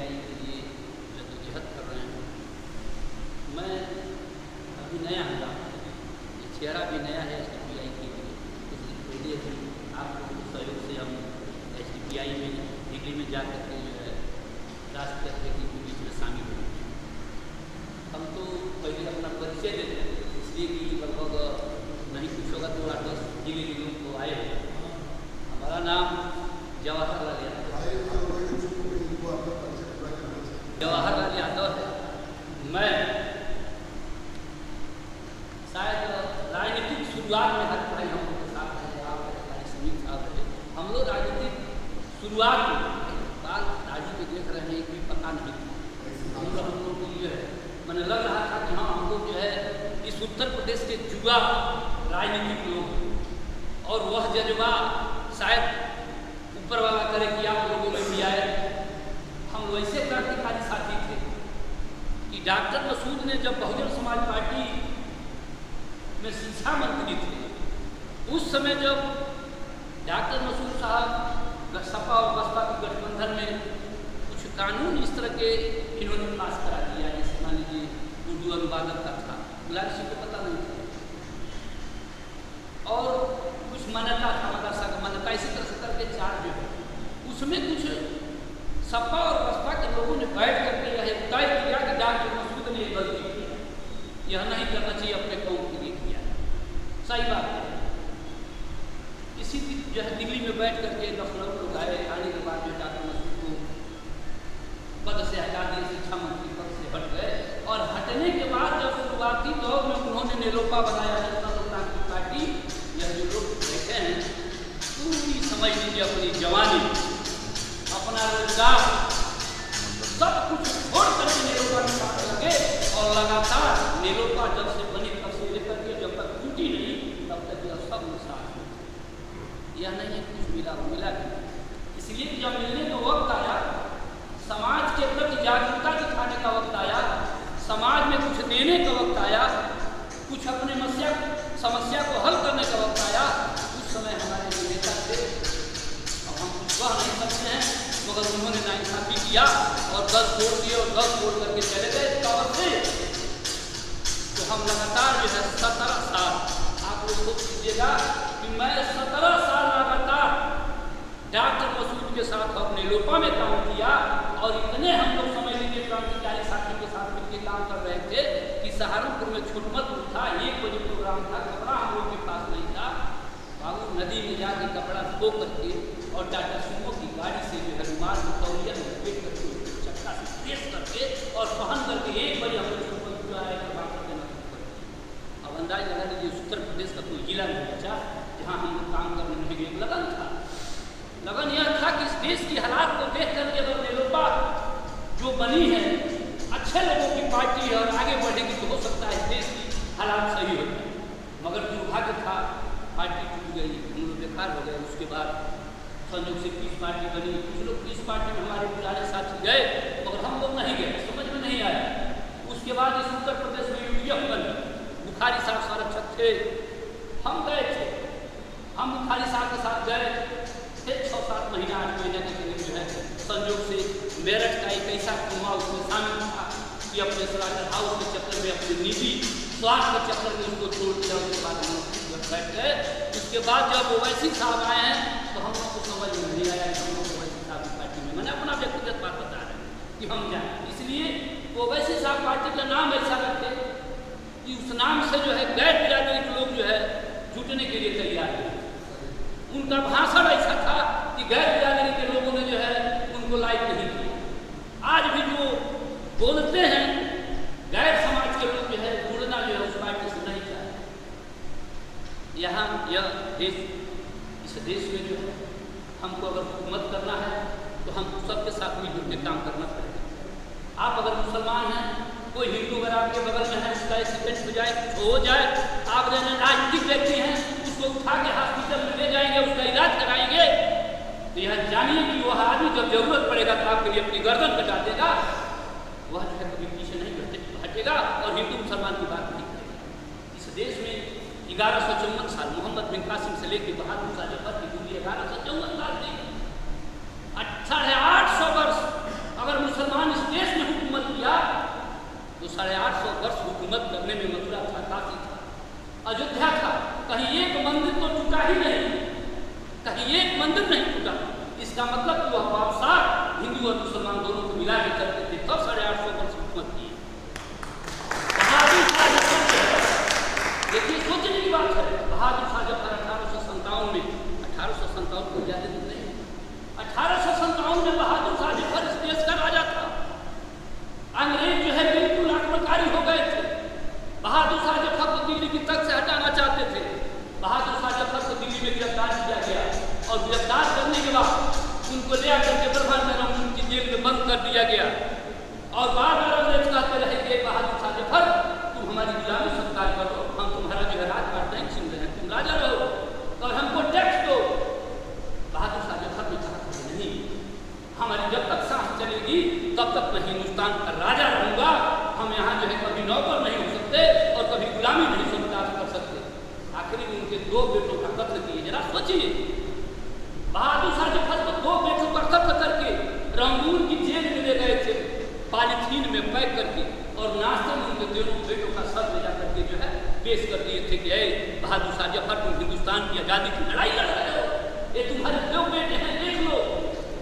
SBI के लिए जद्दोजहद कर रहे हैं। मैं अभी नया हूँ, ये चेहरा भी नया है SBI के लिए। कुछ दिन पहले ही आप लोगों के सहयोग से हम SBI में दिल्ली में जा करके जो है राष्ट्रीय अध्यक्ष के बीच में शामिल हुए। हम तो पहले अपना परिचय देते हैं, इसलिए कि लगभग नहीं कुछ होगा तो 8-10 जिले के लोग तो आए हैं। हमारा नाम जवाहरलाल यादव है। मैं शायद राजनीतिक शुरुआत में हर भाई हम लोग के साथ है, आप भाई समीर साहब है, हम लोग राजनीतिक शुरुआत में बात राजी में देख रहे हैं कि पता नहीं हम लोग को जो है मैंने लग रहा था कि हाँ हम लोग जो है इस उत्तर प्रदेश के युवा राजनीतिक लोग और वह जज्बा शायद ऊपर वाला करे कि आप लोगों में भी आए। हम वैसे क्रांतिकारी साथी थे कि डॉक्टर मसूद ने जब बहुजन समाज पार्टी में शिक्षा मंत्री थे, उस समय जब डॉक्टर मसूद साहब सपा और बसपा के गठबंधन में कुछ कानून इस तरह के इन्होंने पास करा दिया, जैसे मान लीजिए उर्दू अनुवादक का था, किसी को पता नहीं था, और कुछ मान्यता था मदरसा का मान्यता, इसी तरह से करके चार जो है उसमें कुछ सपा और बसपा के लोगों ने बैठ करके यह तय किया कि डॉक्टर मसूद ने गलती की, यह नहीं करना चाहिए, अपने कौम के लिए किया। सही बात है। इसी जो है दिल्ली में बैठ करके लखनऊ लोग आए, आने के बाद जो डॉक्टर मसूद को पद से हटा दिए, शिक्षा मंत्री पद से हट गए, और हटने के बाद जब शुरुआती दौर में उन्होंने नेलोपा बनाया, नेशनल लोकतांत्रिक पार्टी, यह जो लोग बैठे हैं पूरी समझ लीजिए अपनी जवानी, अपना रोजगार सब कुछ छोड़ करके नेलोपा में पाने लगे, और लगातार नेलोपा जब से बनी तब से लेकर के जब तक टूटी नहीं तब तक यह सब नुकसान, यह नहीं कुछ मिला इसलिए जब मिलने का वक्त आया, समाज के प्रति जागरूकता दिखाने का वक्त आया, समाज में कुछ देने का वक्त आया, कुछ अपने समस्या को हल करने का वक्त आया, उस समय हमारे जो नेता थे, अब हम कुछ कह नहीं सकते हैं, मगर उन्होंने नाइंसाफी किया और 10 वोट दिए और 10 वोट करके चले गए। तब से तो हम लगातार जो है 17 साल, आप लोग सोच लीजिएगा कि मैं 17 साल लगातार डॉक्टर मसूद के साथ अपने लोपा में काम किया, और इतने हम लोग समझ लीजिए क्रांतिकारी साथी के साथ मिलकर काम कर रहे थे कि सहारनपुर में छूटमत था, 1 बजे प्रोग्राम था, कपड़ा हम लोग के पास नहीं था, बाबू नदी में जाके कपड़ा धो करके और टाटा सुमो की गाड़ी से जो है रुमाल में तौलिया में लपेट करके चक्का से प्रेस करके और पहन करके 1 बजे हम लोग छूटमत जो आए वापस देना शुरू कर दिया। अब अंदाज लगा लीजिए उत्तर प्रदेश का कोई जिला नहीं बचा जहाँ हम लोग काम करने में एक लगन था। लगन यह था कि इस देश की हालात को देख करके अगर नेलोपा जो बनी है अच्छे लोगों की पार्टी है और आगे बढ़ेगी तो हो सकता है इस देश की हालात सही हो जाए, मगर दुर्भाग्य था पार्टी टूट गई, हम लोग बेकार हो गए। उसके बाद संयोग से पीस पार्टी बनी, कुछ लोग पीस पार्टी में हमारे पुराने साथी गए, मगर हम लोग नहीं गए, समझ में नहीं आया। उसके बाद इस उत्तर प्रदेश में UDF बनी, बुखारी साहब संरक्षक थे, हम गए थे, हम बुखारी साहब के साथ गए, फिर 6-7 महीना 8 महीने के करीब जो है संयोग से मेरठ का एक ऐसा कुआं उसमें शामिल था कि अपने स्लाटर हाउस के चक्कर में, अपने निजी स्वास्थ्य के चक्कर में उसको छोड़ दिया। उसके बाद हम लोग बैठ गए। उसके बाद जब ओवैसी साहब आए हैं तो हम लोग को समझ में नहीं आया कि हम लोग ओवैसी साहब की पार्टी में, मैंने अपना व्यक्तिगत बात बता रहे हैं कि हम जाए, इसलिए ओवैसी साहब पार्टी का नाम ऐसा रखे कि उस नाम से जो है गैर बिरादरी के लोग जो है जुटने के लिए तैयार है। उनका भाषण ऐसा था कि गैर बिरादरी के लोगों ने जो है उनको लाइक नहीं किया। आज भी जो बोलते हैं गैर समाज के लोग जो है जुड़ना जो है उस पार्टी से नहीं चाहते। यहाँ यह देश, इस देश में जो है हमको अगर हुकूमत करना है तो हम सबके साथ मिलजुल के काम करना पड़ेगा। आप अगर मुसलमान हैं, कोई हिंदू अगर आपके बगल में है, उसका एक्सीडेंट हो जाए, कुछ हो जाए, आप राजनीतिक व्यक्ति हैं, उसको उठा के हॉस्पिटल में ले जाएंगे, उसका इलाज कराएंगे, तो यह जानिए कि वह आदमी जब जरूरत पड़ेगा तो आपके लिए अपनी गर्दन कटा देगा, वह जो है कभी पीछे नहीं हटेगा और हिंदू मुसलमान की बात नहीं करेगा। इस देश में 1154 साल मोहम्मद बिन कासिम से लेकर बहादुर शाह जफर की दूरी 1154 साल थी। 850 वर्ष अगर मुसलमान मुसलमान दोनों को मिला के चलते थे, तब 850 वर्ष हुकूमत की। बहादुर शाह जफर जो है, देखिए सोचने की बात है, बहादुर शाह जफर 1857 में, 1857 को ज़्यादा दिन नहीं, 1857 में बहादुर शाह जफर इस देश का राजा था। अंग्रेज जो है बिल्कुल आक्रमणकारी हो गए थे। बहादुर शाह जफर को दिल्ली की तख्त से हटाना चाहते थे। बहादुर शाह जफर को दिल्ली में गिरफ्तार किया गया और गिरफ्तार करने के बाद उनको ले आकर के ब्रह्मांड उनकी जेल में बंद कर दिया गया और बार बार अंग्रेज कहते रहे कि बहादुर शाह जफर तुम हमारी गुलामी स्वीकार करो, हम तुम्हारा जो है राजपाट नहीं छीन रहे हैं, तुम राजा रहो और हमको टैक्स दो। बहादुर शाह जफर ने कहा नहीं, हमारी जब तक सांस चलेगी तब तक मैं हिंदुस्तान का राजा रहूंगा, हम यहाँ जो है कभी नौकर नहीं हो सकते और कभी गुलामी नहीं स्वीकार कर सकते। आखिरी में उनके 2 बेटों का कत्ल किए। जरा सोचिए, बहादुर शाह जफर को 2 बेटों का कत्ल करके रंगून की जेल में ले गए थे, पॉलीथीन में पैक करके, और नाश्ते में उनके दोनों बेटों का सर ले जा करके जो है पेश कर दिए थे कि बहादुर शाह जफर तुम हिंदुस्तान की आज़ादी की लड़ाई लड़ रहे हो, ये तुम्हारे 2 बेटे हैं, देख लो।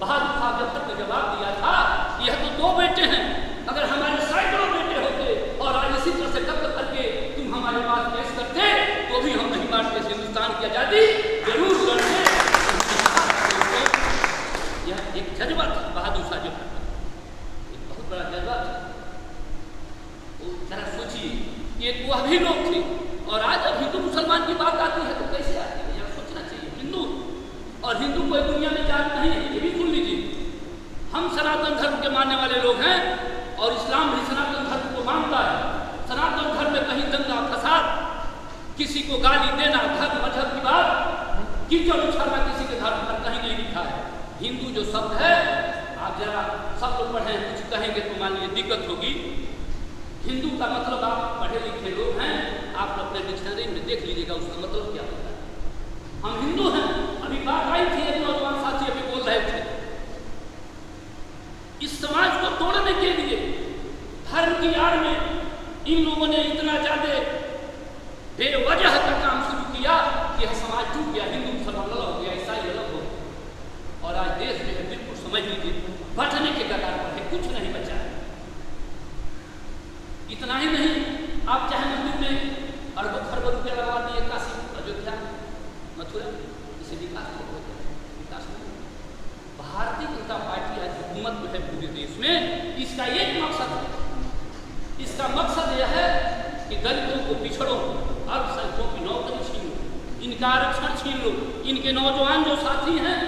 बहादुर शाह जफर ने जवाब दिया था, यह तो 2 बेटे हैं, अगर हमारे सैकड़ों बेटे होते और आज इसी तरह से कत्ल करके तुम हमारे पास पेश करते तो भी हम नहीं मानते, हिंदुस्तान की आज़ादी जरूर लड़ते। यह एक जज्बा था बहादुर शाह जफर का, एक बहुत बड़ा जज्बा था। तो जरा सोचिए, ये वह भी लोग थे और आज जब हिंदू मुसलमान की बात आती है तो कैसे आती है, यह सोचना चाहिए। हिंदू और हिंदू कोई दुनिया में जात नहीं है, ये भी सुन लीजिए। हम सनातन धर्म के मानने वाले लोग हैं और इस्लाम भी सनातन धर्म को मानता है। सनातन धर्म में कहीं दंगा फसाद, किसी को गाली देना, धर्म मजहब की बात, कीचड़ उछालना किसी के धर्म पर कहीं नहीं लिखा है। हिंदू जो शब्द है, आप जरा सब लोग पढ़े, कुछ कहेंगे तो मान लीजिए दिक्कत होगी। हिंदू का मतलब, आप पढ़े लिखे लोग हैं, आप अपने डिक्शनरी में देख लीजिएगा उसका मतलब क्या होता है। हम हिंदू हैं। अभी बात आई थी, एक नौजवान साथी अभी बोल रहे थे, इस समाज को तोड़ने के लिए धर्म की आड़ में इन लोगों ने इतना ज्यादा बेवजह का काम शुरू किया कि यह समाज टूट गया, हिंदू मुसलमान अलग हो गया, ईसाई अलग हो गया और आज देश जो है बिल्कुल समझ लीजिए बचने के कगार पर है, कुछ नहीं बचा है। इतना ही नहीं, आप चाहे मंदिर में अरबों खरबों रुपया लगा दिए, काशी, अयोध्या, मथुरा, इसे विकास नहीं। भारतीय जनता पार्टी आज हुकूमत में है पूरे देश में, इसका एक मकसद है, इसका मकसद यह है कि दलितों को, पिछड़ों को, अल्पसंख्यकों की नौकरी छीन लो, इनका आरक्षण छीन लो, इनके नौजवान जो साथी हैं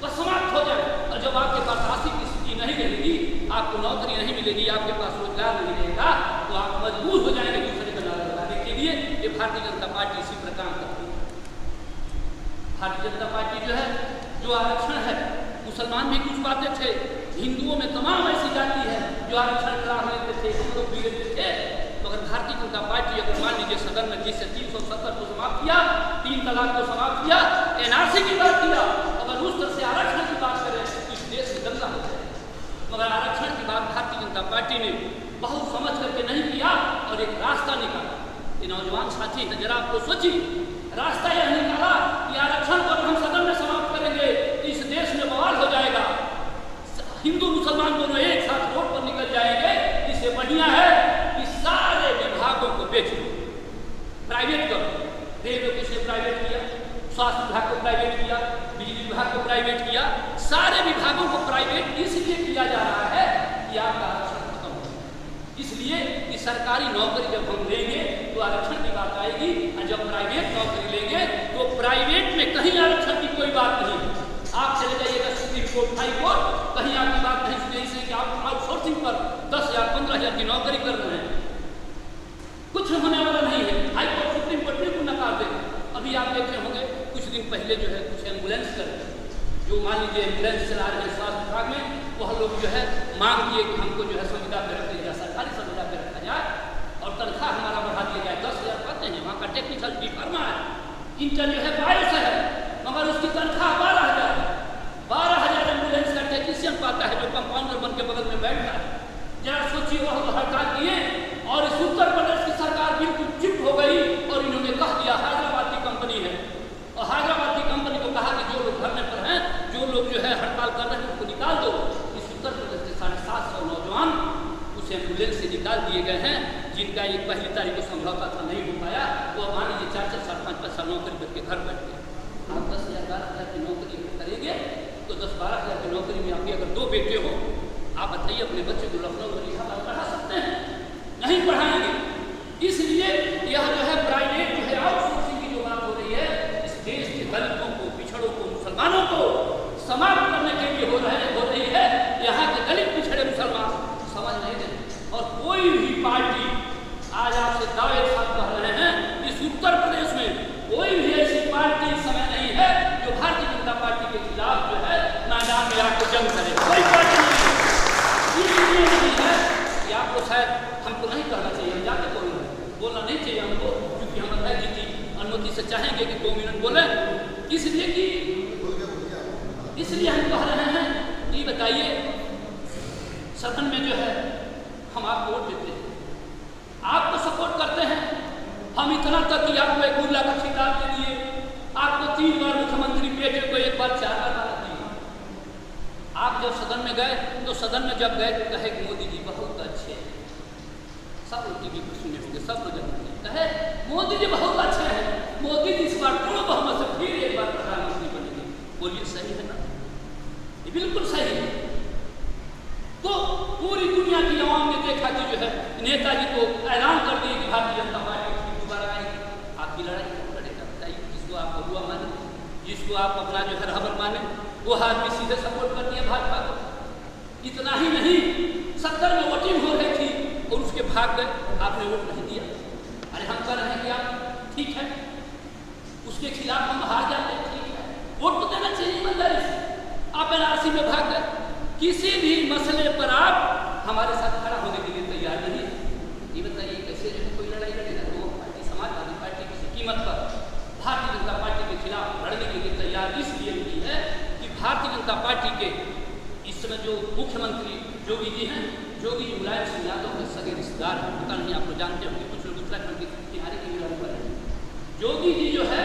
वह समाप्त हो जाए। और जब आपके पास आर्थिक स्थिति नहीं रहेगी, आपको नौकरी नहीं मिलेगी, आपके पास रोजगार नहीं रहेगा, तो आप मजबूर हो जाएंगे दूसरे का नारा लगाने के लिए। ये भारतीय जनता पार्टी इसी पर काम करती है। भारतीय जनता पार्टी जो है, जो आरक्षण है, मुसलमान भी कुछ पाते थे, हिंदुओं में तमाम ऐसी जाति है जो आरक्षण करा लेते थे, हम लोग भी लेते थे। मगर भारतीय जनता पार्टी अगर मान लीजिए सदन में जिससे 370 को समाप्त किया, 3 तलाक को समाप्त किया, एनआरसी की बात किया, अगर उस तरह से आरक्षण की बात करें तो इस देश में दंगा हो जाए। मगर आरक्षण की बात भारतीय जनता पार्टी ने बहुत समझ करके नहीं किया और एक रास्ता निकाला। ये नौजवान साथी है, जरा आपको सोचिए, रास्ता यह निकाला कि आरक्षण को हम सदन में समाप्त करेंगे, इस देश में बवाल हो जाएगा, हिंदू मुसलमान दोनों एक साथ रोड पर निकल जाएंगे। इससे बढ़िया है कि सारे विभागों को बेच लो, प्राइवेट करो। रेलवे को इसने प्राइवेट किया, स्वास्थ्य विभाग को प्राइवेट किया, बिजली विभाग को प्राइवेट किया, सारे विभागों को प्राइवेट इसलिए किया जा रहा है कि आपका आरक्षण खत्म हो। इसलिए कि सरकारी नौकरी जब हम लेंगे तो आरक्षण की बात आएगी, और जब प्राइवेट नौकरी लेंगे तो प्राइवेट में कहीं आरक्षण की कोई बात नहीं है। आप चले जाइएगा सुप्रीम कोर्ट, हाई कोर्ट, कहीं आपकी बात नहीं सुने, इसलिए कि आप आउटसोर्सिंग पर 10,000 15,000 की नौकरी कर रहे हैं, कुछ होने वाला नहीं है। हाई कोर्ट, सुप्रीम कोर्ट बिल्कुल नकार देगा। अभी आप देखे होंगे कुछ दिन पहले जो है कुछ एम्बुलेंस कर, जो मान लीजिए एम्बुलेंस चला रहे हैं स्वास्थ्य विभाग में, वह लोग जो है मांग किए कि हमको जो है संविदा पर रख दिया जाए, सरकारी संविदा पर रखा जाए और तनख्वाह हमारा बढ़ा दिया जाए। 10,000 पाते हैं, वहाँ का टेक्निकल डिफार्मा है, इंटर जो है 22 है, मगर उसकी तनख्वाह 12,000 एम्बुलेंस का टेक्नीशियन पाता है जो कंपाउंडर बन के बगल में बैठता है। जरा सोचिए, वह हड़ताल किए और इस उत्तर प्रदेश की सरकार बिल्कुल चुप हो गई और इन्होंने कह दिया हैदराबाद की कंपनी है, और हैदराबाद की कंपनी को कहा कि जो लोग धरने पर हैं, जो लोग जो है हड़ताल कर रहे हैं उनको निकाल दो। इस उत्तर प्रदेश क्या एक पहली तारीख को समझौता था, नहीं हो पाया, वो मान लीजिए 4-4 साल 5-5 साल नौकरी करके घर बैठ गए। आप 10,000 12,000 की नौकरी करेंगे तो 10-12,000 की नौकरी में आपके अगर 2 बेटे हो, आप बताइए अपने बच्चे को लखनऊ में इलाहाबाद पढ़ा सकते हैं? नहीं पढ़ाएंगे। इसलिए यह जो है प्राइवेट जो है आउटसोर्सिंग की जो बात हो रही है, इस देश के दलितों को, पिछड़ों को, मुसलमानों को समाप्त करने के लिए हो रही है। यहाँ के दलित पिछड़े मुसलमान समझ नहीं देते। और कोई भी पार्टी, आज आपसे दावे के साथ कह रहे हैं, इस उत्तर प्रदेश में कोई भी ऐसी पार्टी इस समय नहीं है जो भारतीय जनता पार्टी के खिलाफ जो है मैदान में आकर जंग करे। कोई पार्टी नहीं है। इसलिए नहीं है कि आपको शायद हमको नहीं कहना चाहिए, हम जाते कोई बोलना नहीं चाहिए हमको, क्योंकि हम अध्यक्ष जी की अनुमति से चाहेंगे कि 2 मिनट बोले। इसलिए हम कह रहे हैं कि बताइए, सदन में जो है हम आपको वोट देते हैं, आपको सपोर्ट करते हैं। हम इतना तक कि आपको 1 गुल्ला का खिताब दे दिए, आपको 3 बार मुख्यमंत्री, बेटे को 1 बार 4 बार बना दिए। आप जब सदन में गए तो सदन में जब गए तो कहे कि मोदी जी बहुत अच्छे हैं। सब लोग टीवी पर सुने होंगे, सब लोग जानते हैं, कहे मोदी जी बहुत अच्छे हैं, मोदी जी इस बार पूर्ण बहुमत से फिर 1 बार प्रधानमंत्री बनेंगे। बोलिए सही है ना? ये बिल्कुल सही है। तो पूरी दुनिया की आवाम ने देखा कि जो है नेताजी को ऐलान कर दिए कि भारतीय जनता पार्टी दोबारा आएगी। आपकी लड़ाई कौन लड़ेगा बताइए? जिसको आप बबुआ माने, जिसको आप अपना जो है रहबर माने, वो आदमी सीधे सपोर्ट कर दिया भाजपा को। इतना ही नहीं, 70 में वोटिंग हो रही थी और उसके भाग गए, आपने वोट नहीं दिया। अरे हम कह रहे हैं कि आप ठीक है, उसके खिलाफ हम हार जाते हैं, ठीक है, वोट तो देना चाहिए ईमानदारी से। आप NRC में भाग गए, किसी भी मसले पर आप हमारे साथ खड़ा होने के लिए तैयार नहीं है। ये बताइए कैसे जो है कोई लड़ाई लड़ेगा? तो पार्टी, समाजवादी पार्टी किसी कीमत पर भारतीय जनता पार्टी के खिलाफ लड़ने के लिए तैयार इसलिए हुई है कि भारतीय जनता पार्टी के इस समय जो मुख्यमंत्री योगी जी हैं, योगी जी मुलायम सिंह यादव के सगे रिश्तेदार हैं। पता नहीं आप लोग जानते होंगे, कुछ लोग उत्तराखंड के किनारे की विराम पर है। योगी जी जो है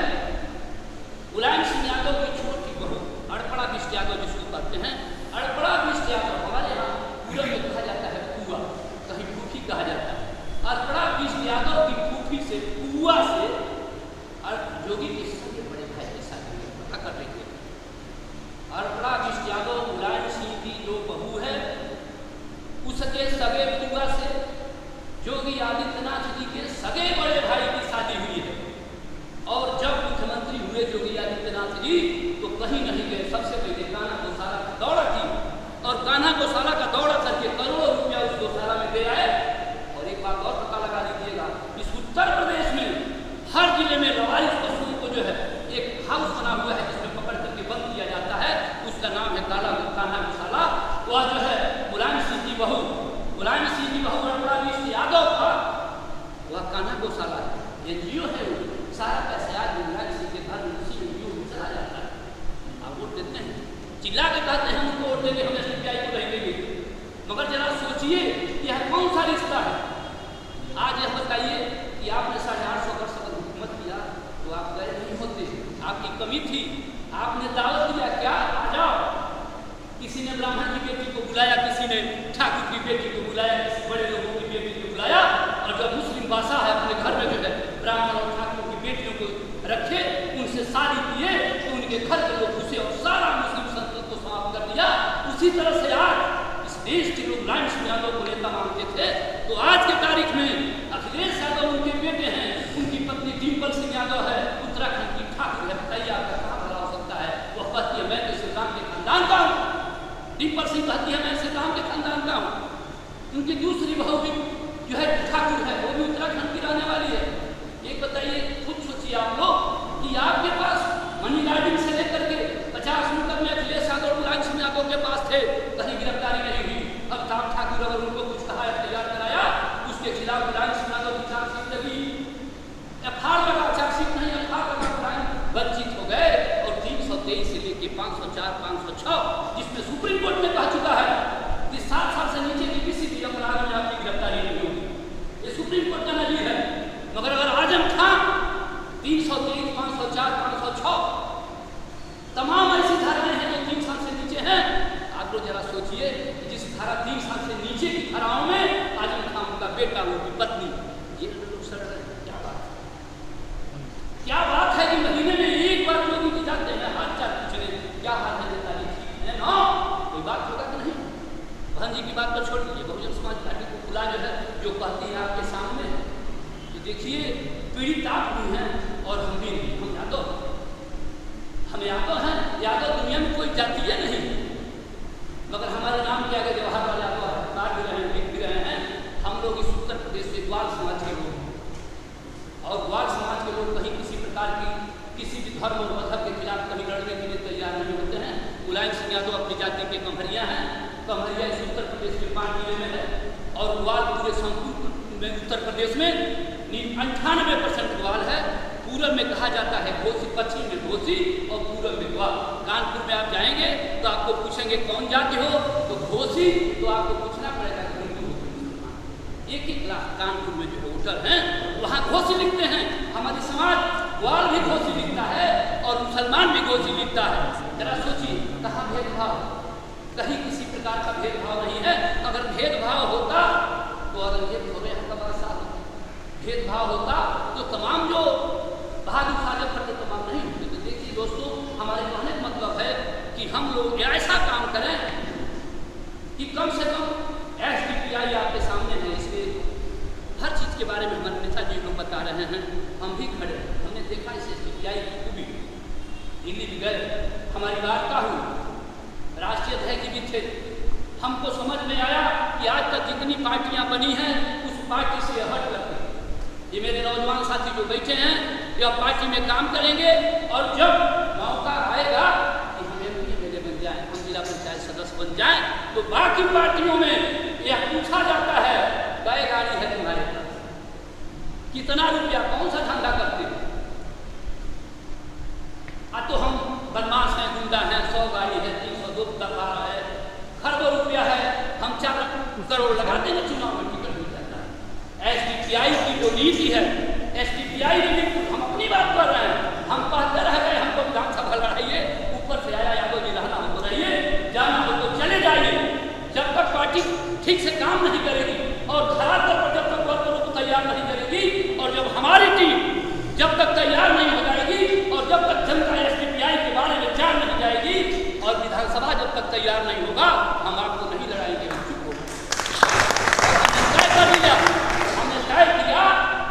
मुलायम सिंह यादव की छोटी बहू अड़पड़ा बिष्ट यादव जिसको कहते हैं, अड़पड़ा बिष्ट यादव हमारे यहाँ पूरा में कहा जाता है पुआ, कहीं फूफी कहा जाता है। अड़पड़ा बिष्ट यादव की फूफी से, पुआ से योगी के सगे बड़े भाई के शादी में पता कर रही थे। अड़पड़ा बिष्ट यादव मुलायम सिंह की जो बहू है, उसके सगे पुआ से योगी आदित्यनाथ जी के सगे बड़े भाई की शादी हुई है। और जब मुख्यमंत्री हुए योगी आदित्यनाथ जी तो कहीं नहीं गए, सबसे पहले कान्हा गौशाला का दौरा की और कान्हा गौशाला का दौरा करके करोड़ों रुपया उस गौशाला में दे आए। और एक बात और पता लगा लीजिएगा, इस उत्तर प्रदेश में हर जिले में लवारिस पशुओं को जो है एक हाउस बना हुआ है जिसमें पकड़ करके बंद किया जाता है, उसका नाम है कान्हा गौशाला। वह जो है मुलायम सिंह की बहू अड़पड़ा बिष्ट यादव का वह कान्हा गौशाला है, NGO है। वो सारा पैसा आज मुलायम सिंह के घर में उसी NGO में चला जाता है। आप वोट देते हैं, चिल्ला के कहते हैं हमको वोट देंगे, हम SDPI को नहीं देंगे, मगर जरा सोचिए यह कौन सा रिश्ता है? आज यह बताइए कि आपने 850 वर्ष अगर हुकूमत किया तो आप गए नहीं होते, आपकी कमी थी, आपने दावत दिया क्या आ जाओ। किसी ने ब्राह्मण की बेटी को बुलाया, किसी ने ठाकुर की बेटी को बुलाया, किसी बड़े लोगों की बेटी को बुलाया। और जब मुस्लिम बादशाह है अपने घर में जो है ब्राह्मण और ठाकुर की बेटियों को रखे, उनसे शादी किए तो उनके घर के लोग घुसे और सारा मुस्लिम संस्कृति को समाप्त कर दिया। उसी तरह से आज इस देश के लोग मुलायम सिंह यादव को नेता मानते थे, तो आज के तारीख में अखिलेश यादव उनके बेटे हैं, उनकी पत्नी डिम्पल सिंह यादव है, उत्तराखंड की ठाकुर है। बताइए आपका कहाँ भला हो सकता है? वह कहती है मैं तो श्रीराम के खानदान का हूँ, डिम्पल सिंह कहती है मैं श्रीराम के खानदान का हूँ। उनकी दूसरी बहू भी जो है ठाकुर है, वो भी उत्तराखंड की रहने वाली है। एक बताइए, खुद सोचिए आप लोग कि आपके पास मनी लॉन्ड्रिंग से लेकर के 50 मुकदमे अखिलेश यादव मुलायम सिंह यादव के पास थे, कहीं गिरफ्तारी नहीं हुई। अब ठाकुर अगर उनको कुछ कहा या तैयार कराया, उसके खिलाफ मुलायम सिंह यादव की चार्जशीट लगी, FIR लगा, चार्जशीट नहीं FIR लगा, मुलायम वंचित हो गए। और 323 से लेकर 504, 506 जिसमें सुप्रीम कोर्ट ने कह चुका है कि 7 साल से नीचे की किसी भी अपराध में आपकी गिरफ्तारी नहीं होगी, ये सुप्रीम कोर्ट का नजर है। मगर अगर आजम खान 323, 504, 506 तमाम ऐसी धाराएं हैं जो 3 साल से नीचे हैं। आप लोग जरा सोचिए, जिस धारा 3 साल से नीचे की धाराओं में आजम खान का बेटा, उनकी पत्नी प्रधान जी की बात तो छोड़ दीजिए, बहुजन समाज पार्टी को खुला जो है जो कहती है आपके सामने, तो देखिए पीड़ित आप भी हैं और हम भी नहीं, हम यादव हैं। यादव दुनिया में कोई जातीय नहीं, मगर हमारे नाम के आगे जवाहरलाल यादव काट भी रहे हैं, लिख भी रहे हैं। हम लोग इस उत्तर प्रदेश से ग्वाल समाज के लोग हैं, और ग्वाल समाज के लोग कहीं किसी प्रकार की किसी भी धर्म और मजहब के खिलाफ कहीं लड़ने के लिए तैयार नहीं होते हैं। मुलायम सिंह यादव अपनी जाति के कमहरिया हैं। कमहरिया इस उत्तर प्रदेश के 5 जिले में है, और ग्वाल पूरे संपूर्ण में उत्तर प्रदेश में 98% ग्वाल है। पूरब में कहा जाता है घोसी, पश्चिम में घोसी और पूरब में ग्वाल। कानपुर में आप जाएंगे तो आपको पूछेंगे कौन जाति हो, तो घोसी, तो आपको पूछना पड़ेगा कि हिंदू हो मुसलमान। एक ही क्लास कानपुर में जो वोटर हैं वहाँ घोसी लिखते हैं। हमारी समाज ग्वाल भी घोसी लिखता है और मुसलमान भी घोसी लिखता है। जरा सोचिए कहाँ भेदभाव, कहीं किसी प्रकार का भेदभाव नहीं है। अगर भेदभाव होता तो औरंगजेब थोड़े हमका बादशाह होता, भेदभाव होता तो तमाम जो बहादुर शाह फटे तमाम नहीं होते। तो देखिए दोस्तों, हमारे कहने का मतलब है कि हम लोग ऐसा काम करें कि कम से कम SDPI आपके सामने है, इसलिए हर चीज़ के बारे में हमारे नेताजी लोग बता रहे हैं, हम भी खड़े। हमने देखा इस SDPI की खूबी, दिल्ली भी गए, हमारी वार्ता हुई, राष्ट्रीय अध्यक्ष भी थे। हमको समझ में आया कि आज तक जितनी पार्टियां बनी हैं उस पार्टी से हट करके ये मेरे नौजवान साथी जो बैठे हैं यह पार्टी में काम करेंगे, और जब मौका आएगा कि हम MLA बन जाएं, हम जिला पंचायत सदस्य बन जाएं, तो बाकी पार्टियों में यह पूछा जाता है कै गाड़ी है तुम्हारे पास, कितना रुपया, कौन सा धंधा करते हो। तो हम बदमाश हैं, गुंडा हैं, 100 गाड़ी है, 302 दफारा है, खरबों रुपया है, हम 4 करोड़ लगा देंगे, चुनाव में टिकट मिल जाता है। SDPI की जो नीति है, SDPI नीति, हम अपनी बात कर रहे हैं, हम कहते रह गए हमको विधानसभा लड़ाइए, ऊपर से आया यादव जी रहना हमको रहिए, जाना हो तो चले जाइए। जब तक पार्टी ठीक से काम नहीं करेगी और खराब तौर पर जब तक वर्करों को तैयार नहीं करेगी, और जब हमारी टीम जब तक तैयार नहीं हो जाएगी, और जब तक जनता SDPI के बारे में जान नहीं जाएगी, और विधानसभा जब तक तैयार नहीं होगा, हम आपको नहीं लड़ाएंगे, हम चुप हो। हमने तय कर लिया, हमने तय किया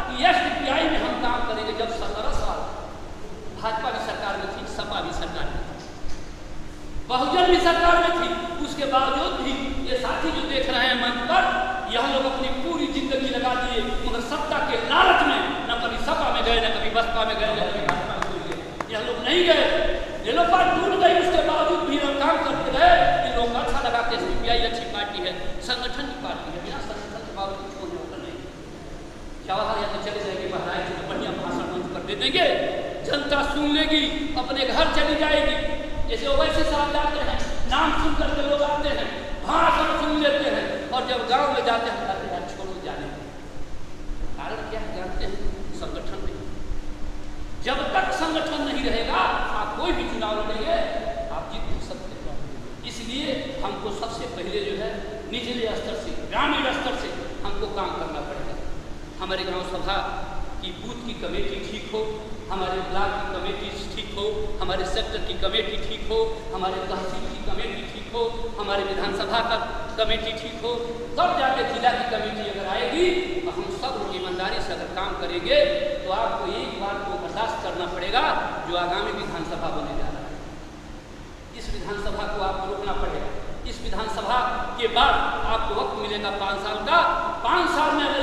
कि SDPI में हम काम करेंगे। जब 17 साल भाजपा भी सरकार में थी, सपा भी सरकार में थी, बहुजन भी सरकार में थी, उसके बावजूद भी ये साथी जो देख रहे हैं मंच पर, यह लोग अपनी पूरी जिंदगी लगा दिए, मगर सत्ता के लालच में न कभी सपा में गए, न कभी बसपा में गए, न कभी भाजपा में गए। यह लोग नहीं गए, ये लोग बात टूट गई, उसके बावजूद भी लोग काम करते रहे। इन लोग अच्छा लगा कि SDPI अच्छी पार्टी है, संगठन की पार्टी है, बिना संगठन के बावजूद कोई वोटर नहीं। जवाहर यादव चले जाएंगे बहराइच में, बढ़िया भाषण मंच पर दे देंगे, जनता सुन लेगी, अपने घर चली जाएगी। जैसे ओवैसी साहब जाते हैं, नाम सुन करके लोग आते हैं, भाषण सुन लेते हैं, और जब गांव में जाते हैं कहते हैं छोड़ो जाने। कारण क्या है जानते हैं? संगठन नहीं। जब तक संगठन नहीं रहेगा, आप कोई भी चुनाव लड़ेंगे आप जीत नहीं सकते। इसलिए हमको सबसे पहले जो है निचले स्तर से, ग्रामीण स्तर से हमको काम करना पड़ेगा। हमारे गांव सभा की बूथ की कमेटी ठीक हो, हमारे ब्लॉक की कमेटी ठीक हो, हमारे सेक्टर की कमेटी ठीक हो, हमारे तहसील की कमेटी ठीक हो, हमारे विधानसभा का कमेटी ठीक हो, तब जाके जिला की कमेटी अगर आएगी तो हम सब लोग ईमानदारी से अगर काम करेंगे तो आपको एक बात को बर्दाश्त करना पड़ेगा, जो आगामी विधानसभा होने जा रहा है। इस विधानसभा को आपको रोकना पड़ेगा। इस विधानसभा के बाद आपको वक्त मिलेगा 5 साल का। 5 साल में अगर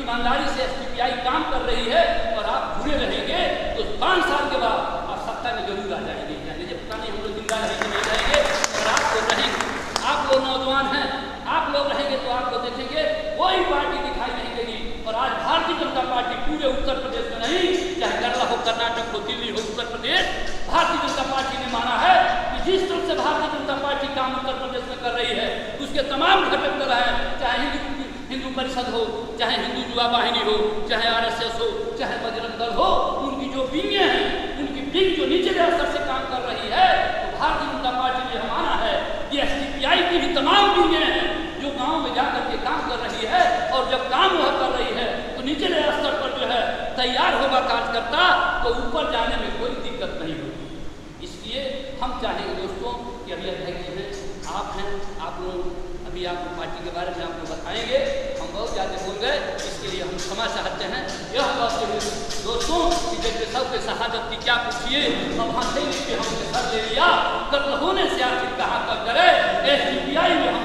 ईमानदारी से SDPI काम कर रही है और आप जुड़े रहेंगे तो 5 साल के बाद आप सत्ता में जरूर आ जाएंगे। यानी जब पता नहीं हम लोग जिंदा रहेंगे नहीं रहेंगे, और आप लोग रहेंगे, आप लोग नौजवान हैं, आप लोग रहेंगे तो आप लोग देखेंगे कोई पार्टी दिखाई नहीं देगी। और आज भारतीय जनता पार्टी पूरे उत्तर प्रदेश में नहीं, चाहे केरला हो, कर्नाटक हो, दिल्ली हो, उत्तर प्रदेश, भारतीय जनता पार्टी ने माना है कि जिस तरह से भारतीय जनता पार्टी काम उत्तर प्रदेश में कर रही है उसके तमाम घटक दल हैं, चाहे हिंदू परिषद हो, चाहे हिंदू युवा वाहिनी हो, चाहे RSS हो, चाहे बजरंग दल हो, उनकी जो विंगें हैं, उनकी विंग जो निचले स्तर से काम कर रही है, तो भारतीय जनता पार्टी ने माना है कि SDPI की भी तमाम विंगें हैं जो गाँव में जाकर के काम कर रही है, और जब काम वह कर रही है तो निचले स्तर पर जो है तैयार होगा कार्यकर्ता, तो ऊपर जाने में कोई दिक्कत नहीं होगी। इसलिए हम चाहेंगे दोस्तों कि अभी अध्यक्ष हैं, आप लोग अभी सिखाएंगे। हम बहुत ज़्यादा बोल गए, इसके लिए हम क्षमा चाहते हैं। यह कहते हुए दोस्तों कि जैसे सबके शहादत की क्या पूछिए, अब हंसे कि हमने सर ले लिया, कत्ल होने से आखिर कहाँ तक करे। SDPI में